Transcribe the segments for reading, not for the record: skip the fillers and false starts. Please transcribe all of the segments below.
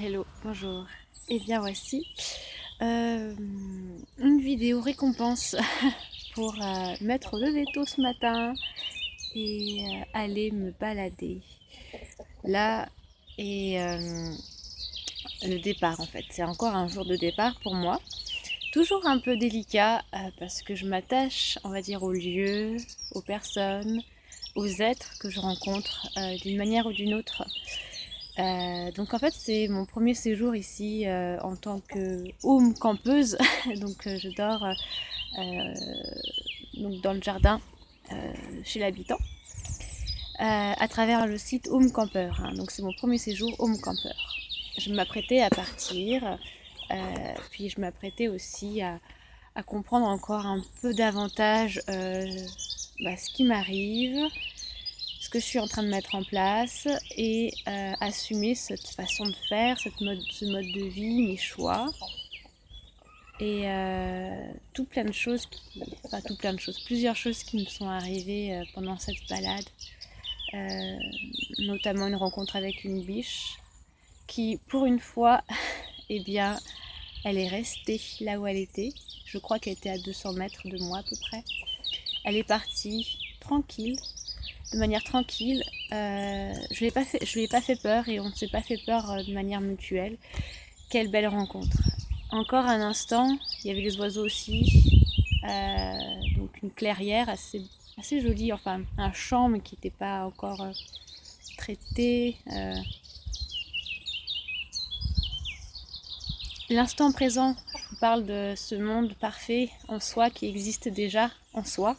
Hello, bonjour. Et bien voici une vidéo récompense pour m'être levée tôt ce matin et aller me balader. Là est le départ en fait. C'est encore un jour de départ pour moi. Toujours un peu délicat parce que je m'attache, on va dire, aux lieux, aux personnes, aux êtres que je rencontre d'une manière ou d'une autre. Donc en fait c'est mon premier séjour ici en tant que home campeuse. Donc je dors donc dans le jardin chez l'habitant à travers le site Home Camper, hein. Donc c'est mon premier séjour Home Camper. Je m'apprêtais à partir, puis je m'apprêtais aussi à comprendre encore un peu davantage ce qui m'arrive, ce que je suis en train de mettre en place et assumer cette façon de faire, ce mode de vie, mes choix et plusieurs choses qui me sont arrivées pendant cette balade, notamment une rencontre avec une biche qui, pour une fois, eh bien, elle est restée là où elle était. Je crois qu'elle était à 200 mètres de moi à peu près. Elle est partie tranquille, de manière tranquille. Je lui ai pas fait peur et on ne s'est pas fait peur de manière mutuelle. Quelle belle rencontre. Encore un instant, il y avait les oiseaux aussi. Donc une clairière assez jolie, enfin un champ mais qui n'était pas encore traité. L'instant présent, je vous parle de ce monde parfait en soi qui existe déjà en soi.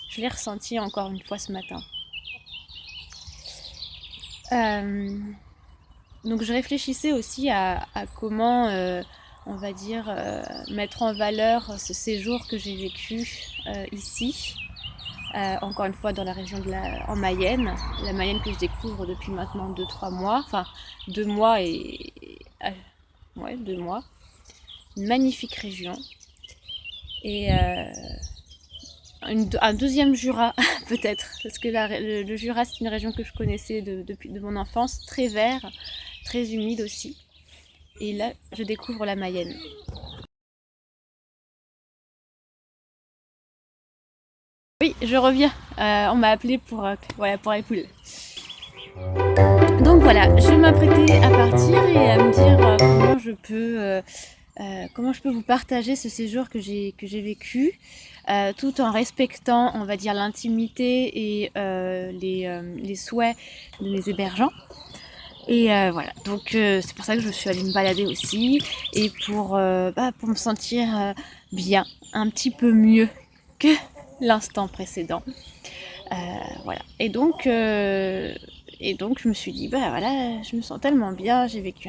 Je l'ai ressenti encore une fois ce matin. Donc je réfléchissais aussi à comment, on va dire, mettre en valeur ce séjour que j'ai vécu ici, encore une fois dans la région en Mayenne, la Mayenne que je découvre depuis maintenant 2-3 mois, enfin 2 mois ouais, 2 mois, une magnifique région, et un deuxième Jura peut-être, parce que le Jura c'est une région que je connaissais depuis de mon enfance, très vert, très humide aussi. Et là, je découvre la Mayenne. Oui, je reviens. On m'a appelé pour les poules. Donc voilà, je m'apprêtais à partir et à me dire comment je peux vous partager ce séjour que j'ai vécu, tout en respectant, on va dire, l'intimité et les souhaits de mes hébergeants. Et voilà, donc c'est pour ça que je suis allée me balader aussi et pour me sentir bien, un petit peu mieux que l'instant précédent. Voilà. Et donc je me suis dit, bah voilà, je me sens tellement bien, j'ai vécu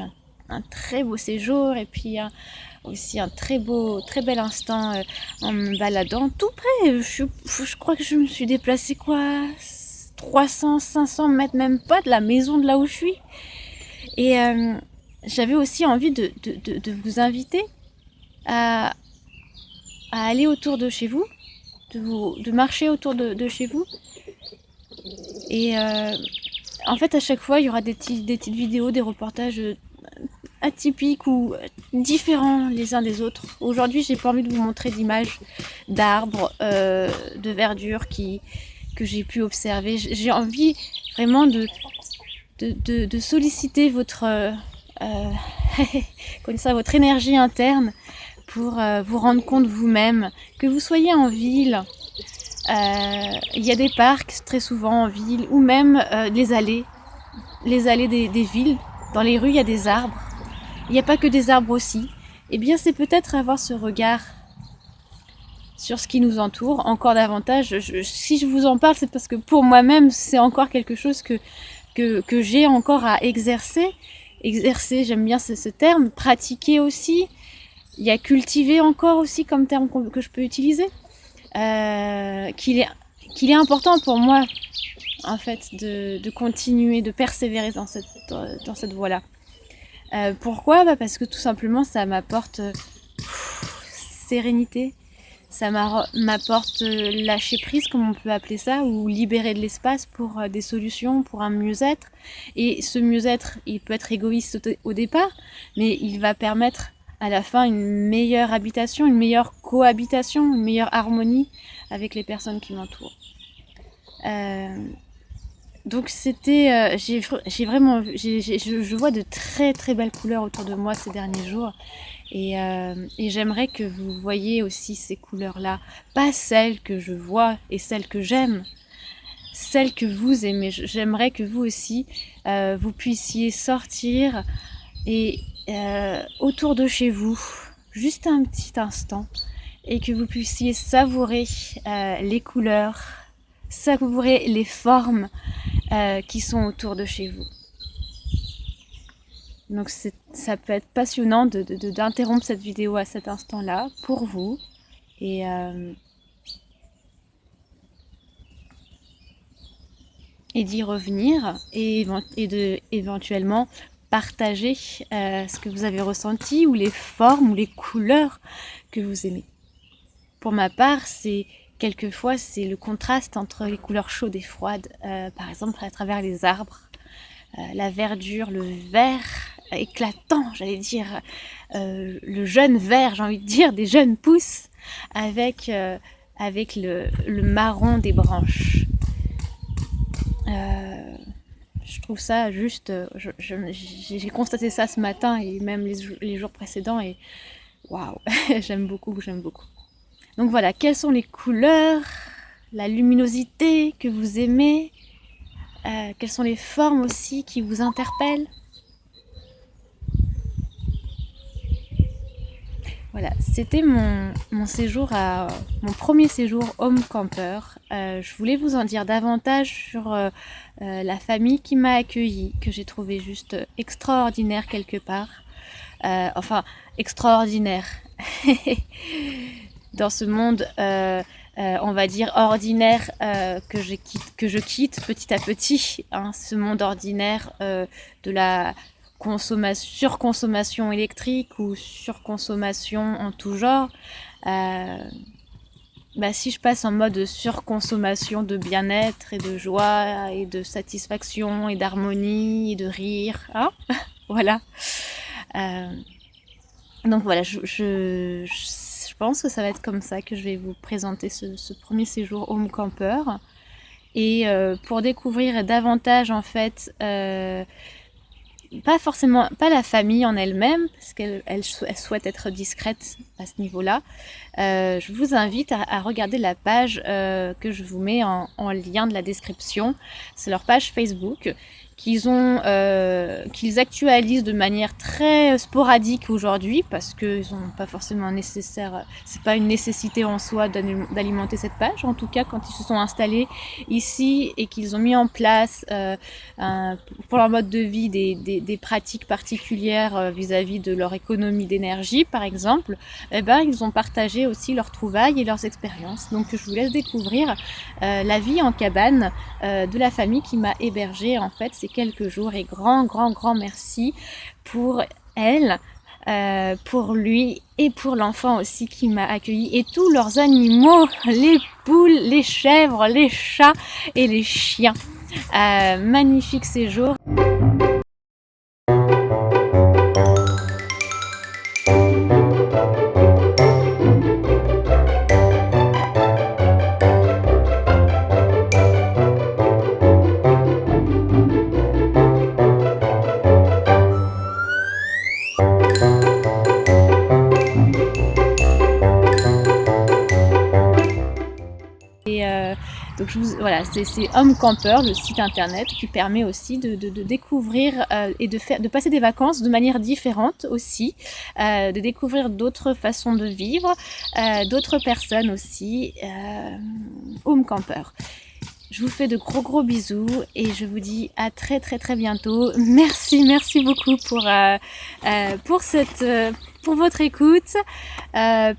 un très beau séjour et puis aussi un très bel instant en me baladant tout près. Je crois que je me suis déplacée 300-500 mètres même pas de la maison de là où je suis. Et j'avais aussi envie de vous inviter à, à aller autour de chez vous, de marcher autour de chez vous. Et en fait, à chaque fois, il y aura des petites vidéos, des reportages atypiques ou différents les uns des autres. Aujourd'hui, j'ai pas envie de vous montrer d'images d'arbres, de verdure que j'ai pu observer. J'ai envie vraiment de solliciter votre énergie interne pour vous rendre compte vous-même, que vous soyez en ville. Il y a des parcs très souvent en ville, ou même les allées des villes. Dans les rues, il y a des arbres. Il n'y a pas que des arbres aussi. Eh bien, c'est peut-être avoir ce regard sur ce qui nous entoure encore davantage. Si je vous en parle, c'est parce que pour moi-même, c'est encore quelque chose que j'ai encore à exercer. Exercer, j'aime bien ce terme. Pratiquer aussi. Il y a cultiver encore aussi comme terme que je peux utiliser. Qu'il est important pour moi en fait de continuer, de persévérer dans cette voie-là. Pourquoi ? Parce que tout simplement ça m'apporte sérénité, Ça m'apporte lâcher prise, comme on peut appeler ça, ou libérer de l'espace pour des solutions, pour un mieux-être. Et ce mieux-être, il peut être égoïste au départ, mais il va permettre à la fin une meilleure habitation, une meilleure cohabitation, une meilleure harmonie avec les personnes qui m'entourent. Donc c'était, j'ai vraiment, je vois de très très belles couleurs autour de moi ces derniers jours. Et j'aimerais que vous voyiez aussi ces couleurs-là, pas celles que je vois et celles que j'aime, celles que vous aimez. J'aimerais que vous aussi, vous puissiez sortir et autour de chez vous, juste un petit instant, et que vous puissiez savourer les couleurs, savourer les formes qui sont autour de chez vous. Donc ça peut être passionnant d'interrompre cette vidéo à cet instant-là pour vous et d'y revenir et de éventuellement partager ce que vous avez ressenti ou les formes ou les couleurs que vous aimez. Pour ma part, quelquefois c'est le contraste entre les couleurs chaudes et froides, par exemple à travers les arbres, la verdure, le vert éclatant, j'allais dire, le jaune vert, j'ai envie de dire, des jeunes pousses avec le marron des branches. Je trouve ça juste, j'ai constaté ça ce matin et même les jours précédents et waouh, j'aime beaucoup. Donc voilà, quelles sont les couleurs, la luminosité que vous aimez, quelles sont les formes aussi qui vous interpellent. Voilà, c'était mon premier séjour home camper. Je voulais vous en dire davantage sur la famille qui m'a accueillie, que j'ai trouvé juste extraordinaire quelque part. Enfin, extraordinaire. Dans ce monde, on va dire ordinaire, que je quitte petit à petit, hein, ce monde ordinaire de la surconsommation électrique ou surconsommation en tout genre. Si je passe en mode surconsommation de bien-être et de joie et de satisfaction et d'harmonie et de rire, hein voilà. Donc voilà, je pense que ça va être comme ça que je vais vous présenter ce premier séjour home camper. Et pour découvrir davantage en fait, pas la famille en elle-même, parce qu'elle souhaite être discrète à ce niveau-là, je vous invite à regarder la page que je vous mets en lien de la description. C'est leur page Facebook qu'ils actualisent de manière très sporadique aujourd'hui parce qu'ils n'ont pas forcément c'est pas une nécessité en soi d'alimenter cette page. En tout cas, quand ils se sont installés ici et qu'ils ont mis en place pour leur mode de vie des pratiques particulières vis-à-vis de leur économie d'énergie, par exemple, ils ont partagé aussi leurs trouvailles et leurs expériences. Donc je vous laisse découvrir la vie en cabane de la famille qui m'a hébergée en fait ces quelques jours, et grand merci pour elle, pour lui et pour l'enfant aussi qui m'a accueilli, et tous leurs animaux, les poules, les chèvres, les chats et les chiens. Magnifique séjour. Donc voilà, c'est Home Camper, le site internet qui permet aussi de découvrir et de passer des vacances de manière différente aussi, de découvrir d'autres façons de vivre, d'autres personnes aussi. Home Camper. Je vous fais de gros bisous et je vous dis à très bientôt. Merci beaucoup pour votre écoute,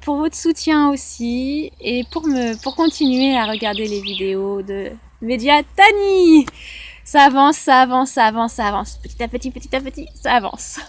pour votre soutien aussi, et pour continuer à regarder les vidéos de Média Tani. Ça avance. Petit à petit, ça avance.